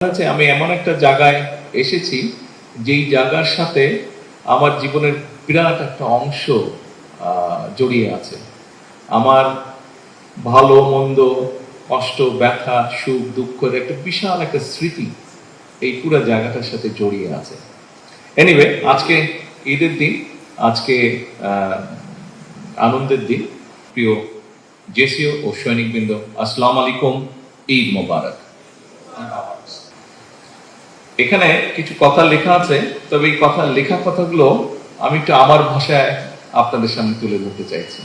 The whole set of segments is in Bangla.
আছে আমি এমন একটা জায়গায় এসেছি যেই জায়গার সাথে আমার জীবনের বিরাট একটা অংশ জড়িয়ে আছে। আমার ভালো মন্দ, কষ্ট, ব্যথা, সুখ, দুঃখের একটা বিশাল একটা স্মৃতি এই পুরো জায়গাটার সাথে জড়িয়ে আছে। এনিওয়ে, আজকে ঈদের দিন, আজকে আনন্দের দিন। প্রিয় জেসিও ও সৈনিকবৃন্দ, আসসালামু আলাইকুম, ঈদ মোবারক। এখানে কিছু কথা লেখা আছে, তবে এই লেখা কথাগুলো আমি একটু আমার ভাষায় আপনাদের সামনে তুলে ধরতে চাইছি।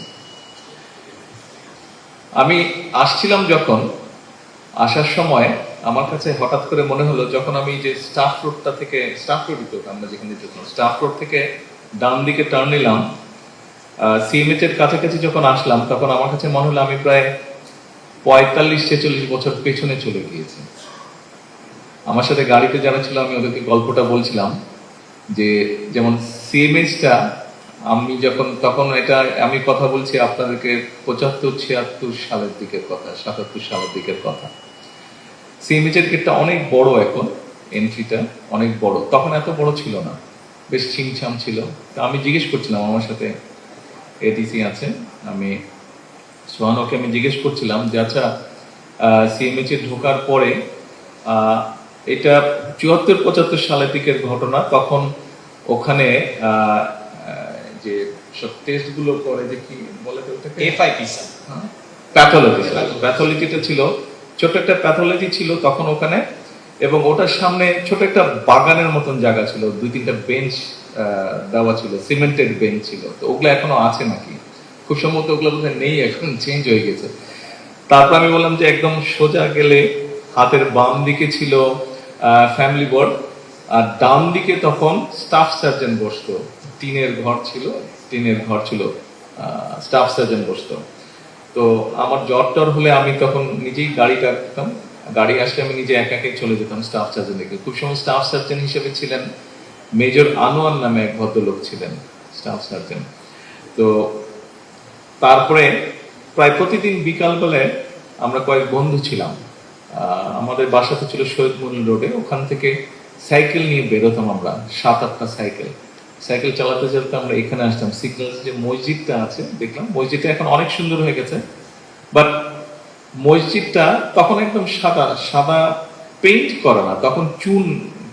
আমি আসছিলাম, যখন আসার সময় আমার কাছে হঠাৎ করে মনে হলো, যখন আমি যে স্টাফ রোডই তো আমরা যেখানে যেতাম, স্টাফ রোড থেকে ডান দিকে টার্ন নিলাম, সিএমএইচ এর কাছাকাছি যখন আসলাম, তখন আমার কাছে মনে হলো আমি প্রায় 45-46 বছর পেছনে চলে গিয়েছি। আমার সাথে গাড়িতে যারা ছিল, আমি ওদেরকে গল্পটা বলছিলাম যে, যেমন সিএমএইচটা তখন এটা আমি কথা বলছি আপনাদেরকে 75-76 সালের দিকের কথা, 77 সালের দিকের কথা। সিএমএইচ এর গেটটা অনেক বড়, এখন এন্ট্রিটা অনেক বড়, তখন এত বড় ছিল না, বেশ ছিমছাম ছিল। তা আমি জিজ্ঞেস করছিলাম, আমার সাথে এডিসি আছে, আমি সোহানোকে আমি জিজ্ঞেস করছিলাম যে, আচ্ছা সিএমএইচ এ ঢোকার পরে এটা 74-75 সালের দিকের ঘটনা, তখন ওখানে যে সব টেস্ট গুলো করে, যে কি বলে ওটাকে, প্যাথোলজিটা ছিল, ছোট একটা প্যাথোলজি ছিল তখন ওখানে, এবং ওটার সামনে ছোট একটা বাগানের মতন জায়গা ছিল, 2-3টা বেঞ্চ দেওয়া ছিল, সিমেন্টেড বেঞ্চ ছিল। তো ওগুলো এখনো আছে নাকি, খুব সম্ভবত ওগুলো বোধহয় নেই, এখন চেঞ্জ হয়ে গেছে। তারপর আমি বললাম যে, একদম সোজা গেলে হাতের বাম দিকে ছিল ফ্যামিলি ওয়ার্ড, আর ডান দিকে তখন স্টাফ সার্জন বসতো, টিনের ঘর ছিল, স্টাফ সার্জন বসতো। তো আমার জ্বর হলে আমি তখন নিজেই গাড়িটা রাখতাম, গাড়ি আসলে আমি নিজে একাকে চলে যেতাম স্টাফ সার্জন দিকে। খুব সময় স্টাফ সার্জন হিসেবে ছিলেন মেজর আনোয়ার নামে এক ভদ্রলোক ছিলেন, স্টাফ সার্জন। তো তারপরে প্রায় প্রতিদিন বিকাল বেলায় আমরা কয়েক বন্ধু ছিলাম, আমাদের বাসাতে ছিল শহীদ মনির রোডে, ওখান থেকে সাইকেল নিয়ে বেরোতাম আমরা, 7-8টা সাইকেল চালাতে চালাতে আমরা এখানে আসতাম। সিগন্যাল যে মসজিদটা আছে, দেখলাম মসজিদটা এখন অনেক সুন্দর হয়ে গেছে, বাট মসজিদটা তখন একদম সাদা পেইন্ট করা না, তখন চুন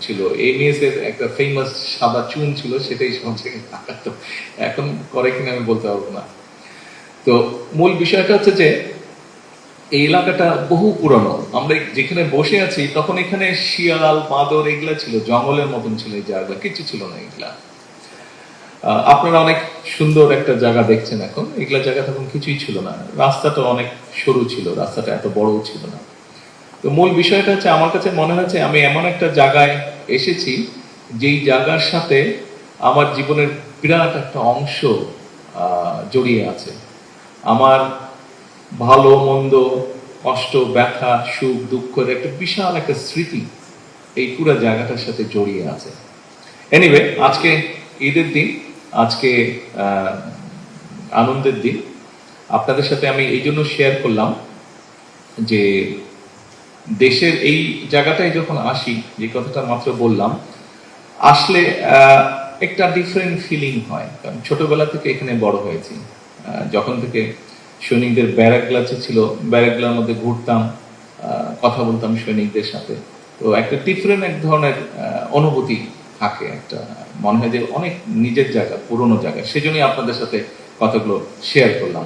ছিল, এমএস এর একটা ফেমাস সাদা চুন ছিল, সেটাই সব জায়গায় লাগাতো। এখন করে কিনা আমি বলতে পারবো না। তো মূল বিষয়টা হচ্ছে যে, এই এলাকাটা বহু পুরনো। আমরা যেখানে বসে আছি তখন এখানে শিয়াল, বাঁদর এগুলা ছিল, জঙ্গলের মতন ছিল এই জায়গা, কিছু ছিল না এগুলা। আপনারা অনেক সুন্দর একটা জায়গা দেখছেন এখন, এগুলা জায়গা তখন কিছুই ছিল না। রাস্তাটা অনেক সরু ছিল, রাস্তাটা এত বড়ও ছিল না। তো মূল বিষয়টা হচ্ছে, আমার কাছে মনে হচ্ছে আমি এমন একটা জায়গায় এসেছি যেই জায়গার সাথে আমার জীবনের বিরাট একটা অংশ জড়িয়ে আছে। আমার ভালো মন্দ, কষ্ট, ব্যথা, সুখ, দুঃখের একটা বিশাল একটা স্মৃতি এই পুরো জায়গাটার সাথে জড়িয়ে আছে। এনিওয়ে, আজকে ঈদের দিন, আজকে আনন্দের দিন। আপনাদের সাথে আমি এই জন্য শেয়ার করলাম যে, দেশের এই জায়গাটায় যখন আসি, যে কথাটা মাত্র বললাম, আসলে একটা ডিফারেন্ট ফিলিং হয়। কারণ ছোটবেলা থেকে এখানে বড় হয়েছি, যখন থেকে সৈনিকদের ব্যারাকগুলা ছিল, ব্যারাকগুলার মধ্যে ঘুরতাম, কথা বলতাম সৈনিকদের সাথে। তো একটা ডিফারেন্ট এক ধরনের অনুভূতি থাকে, একটা মনে হয় যে অনেক নিজের জায়গা, পুরনো জায়গা। সেজন্যই আপনাদের সাথে কথাগুলো শেয়ার করলাম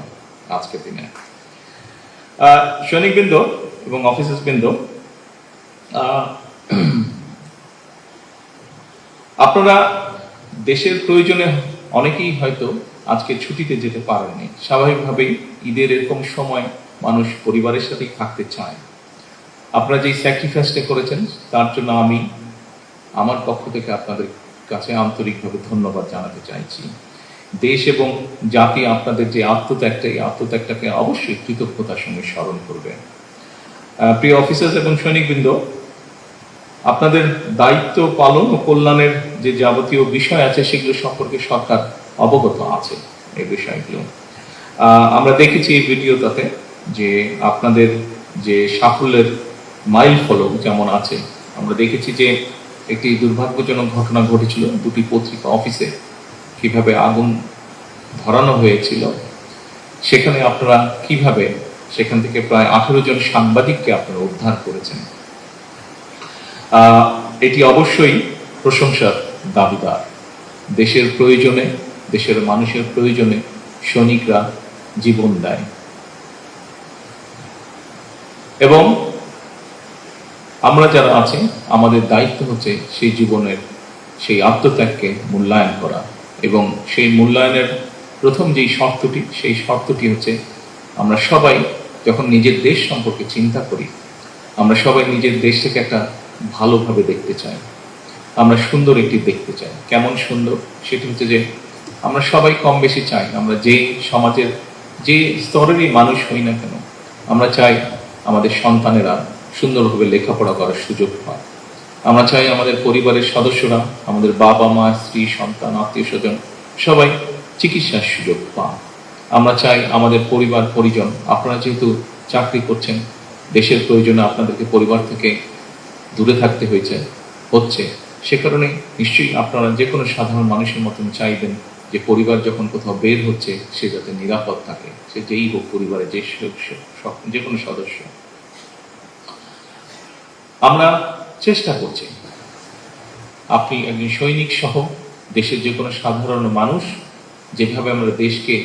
আজকের দিনে। সৈনিকবৃন্দ এবং অফিসার্স বৃন্দ, আপনারা দেশের প্রয়োজনে অনেকেই হয়তো আজকে ছুটিতে যেতে পারেননি। স্বাভাবিকভাবেই ঈদের এরকম সময় মানুষ পরিবারের সাথেই থাকতে চায়। আপনারা যেই স্যাক্রিফাইসটা করেছেন, তার জন্য আমি আমার পক্ষ থেকে আপনাদের কাছে আন্তরিকভাবে ধন্যবাদ জানাতে চাইছি। দেশ এবং জাতি আপনাদের যে আত্মত্যাগটা, এই আত্মত্যাগটাকে অবশ্যই কৃতজ্ঞতার সঙ্গে স্মরণ করবে। প্রিয় অফিসার্স এবং সৈনিকবৃন্দ, আপনাদের দায়িত্ব পালন ও কল্যাণের যে যাবতীয় বিষয় আছে, সেগুলো সম্পর্কে সরকার অবগত আছে। এই বিষয়গুলো আমরা দেখেছি এই ভিডিওটাতে, যে আপনাদের যে সাফল্যের মাইল ফলক যেমন আছে, আমরা দেখেছি যে একটি দুর্ভাগ্যজনক ঘটনা ঘটেছিল দুটি পত্রিকা অফিসে, কিভাবে আগুন ধরানো হয়েছিল। সেখানে আপনারা কিভাবে সেখান থেকে প্রায় 18 জন সাংবাদিককে আপনারা উদ্ধার করেছেন, এটি অবশ্যই প্রশংসার দাবিদার। দেশের প্রয়োজনে, দেশের মানুষের প্রয়োজনে সৈনিকরা জীবন দেয় এবং আমরা যারা আছি আমাদের দায়িত্ব হচ্ছে সেই জীবনের সেই আত্মত্যাগকে মূল্যায়ন করা, এবং সেই মূল্যায়নের প্রথম যেই শর্তটি, সেই শর্তটি হচ্ছে আমরা সবাই যখন নিজের দেশ সম্পর্কে চিন্তা করি, আমরা সবাই নিজের দেশটাকে একটা ভালোভাবে দেখতে চাই, আমরা সুন্দর একটি দেখতে চাই। কেমন সুন্দর? সেটি হচ্ছে যে আমরা সবাই কম বেশি চাই, আমরা যে সমাজের যে স্তরেরই মানুষ হই না কেন, আমরা চাই আমাদের সন্তানেরা সুন্দরভাবে লেখাপড়া করার সুযোগ পায়। আমরা চাই আমাদের পরিবারের সদস্যরা, আমাদের বাবা মা, স্ত্রী, সন্তান, আত্মীয় স্বজন সবাই চিকিৎসার সুযোগ পান। আমরা চাই আমাদের পরিবার পরিজন, আপনারা যেহেতু চাকরি করছেন, দেশের প্রয়োজনে আপনাদেরকে পরিবার থেকে দূরে থাকতে হচ্ছে, সে কারণে নিশ্চয়ই আপনারা যে কোনো সাধারণ মানুষের মতন চাইবেন যে পরিবার যখন কোথাও বের হচ্ছে সে যাতে নিরাপদ থাকে, সে যেই হোক, পরিবারের যে কোনো সদস্য। আমরা চেষ্টা করছি, আপনি একজন সৈনিক সহ দেশের যে কোনো সাধারণ মানুষ, যেভাবে আমরা দেশকে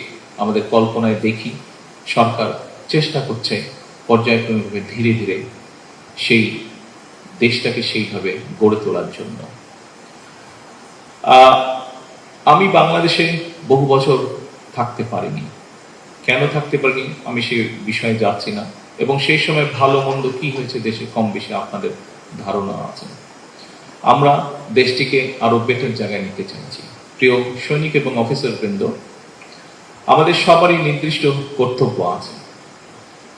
আমাদের কল্পনায় দেখি, সরকার চেষ্টা করছে পর্যায়ক্রমিকভাবে ধীরে ধীরে সেই দেশটাকে সেইভাবে গড়ে তোলার জন্য। আমি বাংলাদেশে বহু বছর থাকতে পারিনি। কেন থাকতে পারিনি আমি সে বিষয়ে যাচ্ছি না, এবং সেই সময় ভালো মন্দ কি হয়েছে দেশে কম বেশি আপনাদের ধারণা আছে। আমরা দেশটিকে আরো বেটার জায়গায় নিতে চাইছি। প্রিয় সৈনিক এবং অফিসার বৃন্দ, আমাদের সবারই নির্দিষ্ট কর্তব্য আছে,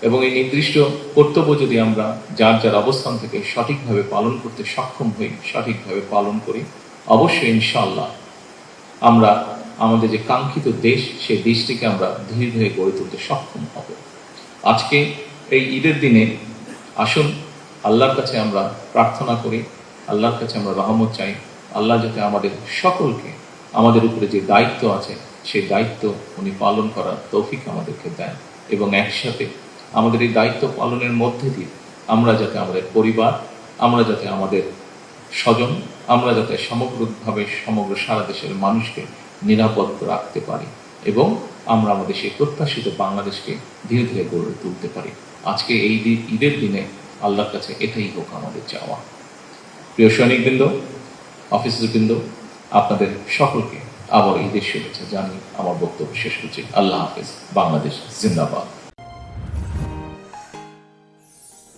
এবং এই নির্দিষ্ট কর্তব্য যদি আমরা যার যার অবস্থান থেকে সঠিকভাবে পালন করতে সক্ষম হই, সঠিকভাবে পালন করি, অবশ্যই ইনশাআল্লাহ আমরা আমাদের যে কাঙ্ক্ষিত দেশ, সেই দেশটিকে আমরা ধীরে ধীরে গড়ে তুলতে সক্ষম হব। আজকে এই ঈদের দিনে আসুন আল্লাহর কাছে আমরা প্রার্থনা করি, আল্লাহর কাছে আমরা রহমত চাই, আল্লাহ যাতে আমাদের সকলকে আমাদের উপরে যে দায়িত্ব আছে সেই দায়িত্ব উনি পালন করার তৌফিক আমাদেরকে দেন, এবং একসাথে আমাদের এই দায়িত্ব পালনের মধ্যে দিয়ে আমরা যাতে আমাদের পরিবার, আমরা যাতে আমাদের স্বজন, আমরা যাতে সমগ্রভাবে সমগ্র সারা দেশের মানুষকে নিরাপদ রাখতে পারি, এবং আমরা আমাদের সেই প্রত্যাশিত বাংলাদেশকে ধীরে ধীরে গড়ে তুলতে পারি। আজকে এই ঈদের দিনে আল্লাহর কাছে এটাই হোক আমাদের চাওয়া। প্রিয় সৈনিকবৃন্দ, অফিসারবৃন্দ, আপনাদের সকলকে আবার ঈদের শুভেচ্ছা জানিয়ে আমার বক্তব্য শেষ করছি। আল্লাহ হাফেজ। বাংলাদেশ জিন্দাবাদ।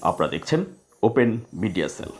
আপনারা দেখছেন ওপেন মিডিয়া সেল।